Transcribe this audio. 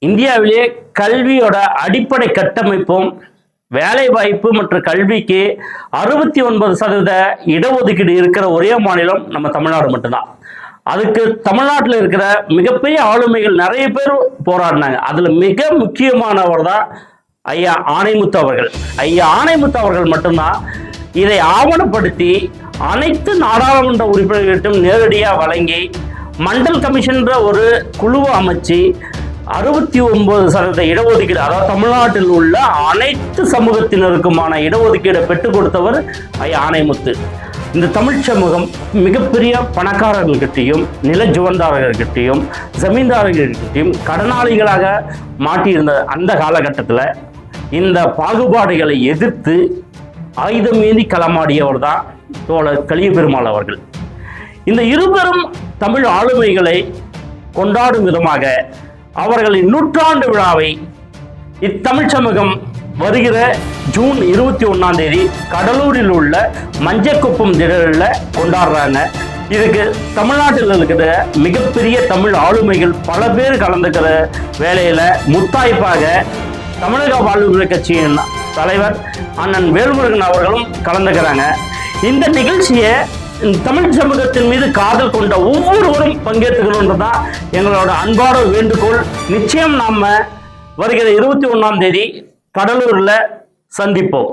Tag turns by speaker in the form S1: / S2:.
S1: இந்தியாவிலே கல்வியோட அடிப்படை கட்டமைப்பும் வேலை வாய்ப்பு மற்றும் கல்விக்கு 69% இடஒதுக்கீடு இருக்கிற ஒரே மாநிலம் நம்ம தமிழ்நாடு மட்டும்தான். அதுக்கு தமிழ்நாட்டில் இருக்கிற மிகப்பெரிய ஆளுமைகள் நிறைய பேர் போராடினாங்க. அதுல மிக முக்கியமானவர் தான் ஐயா ஆணைமுத்து அவர்கள். ஐயா ஆணைமுத்து அவர்கள் மட்டும்தான் இதை ஆவணப்படுத்தி அனைத்து நாடாளுமன்ற உறுப்பினர்களிடம் நேரடியாக வழங்கி மண்டல் கமிஷன் ஒரு குழுவை அமைச்சு 69% இடஒதுக்கீடு, அதாவது தமிழ்நாட்டில் உள்ள அனைத்து சமூகத்தினருக்குமான இடஒதுக்கீடை பெற்றுக் கொடுத்தவர் ஐயா ஆணைமுத்து. இந்த தமிழ் சமூகம் மிகப்பெரிய பணக்காரர்கள்கிட்டையும் நில ஜுவந்தாரர்கள்கிட்டையும் ஜமீன்தாரர்கள்கிட்டையும் கடனாளிகளாக மாட்டியிருந்த அந்த காலகட்டத்தில் இந்த பாகுபாடுகளை எதிர்த்து ஆயுதம் மீறி களமாடியவர் தான் தோழர் கலியபெருமாள் அவர்கள். இந்த இருவரும் தமிழ் ஆளுமைகளை கொண்டாடும் விதமாக அவர்களின் நூற்றாண்டு விழாவை இத்தமிழ் சமூகம் வருகிற ஜூன் 21 கடலூரில் உள்ள மஞ்சக்குப்பம் திடலில் கொண்டாடுறாங்க. இதுக்கு தமிழ்நாட்டில் இருக்கிற மிகப்பெரிய தமிழ் ஆளுமைகள் பல பேர் கலந்துக்கிற வேலையில் முத்தாய்ப்பாக தமிழக வாழ்வுரிமை கட்சியின் தலைவர் அண்ணன் வேல்முருகன் அவர்களும் கலந்துக்கிறாங்க. இந்த நிகழ்ச்சியை தமிழ் சமூகத்தின் மீது காதல் கொண்ட ஒவ்வொருவரும் பங்கேற்றுக்கணுன்றதான் எங்களோட அன்பான வேண்டுகோள். நிச்சயம் நாம வருகிற 21 கடலூர்ல சந்திப்போம்.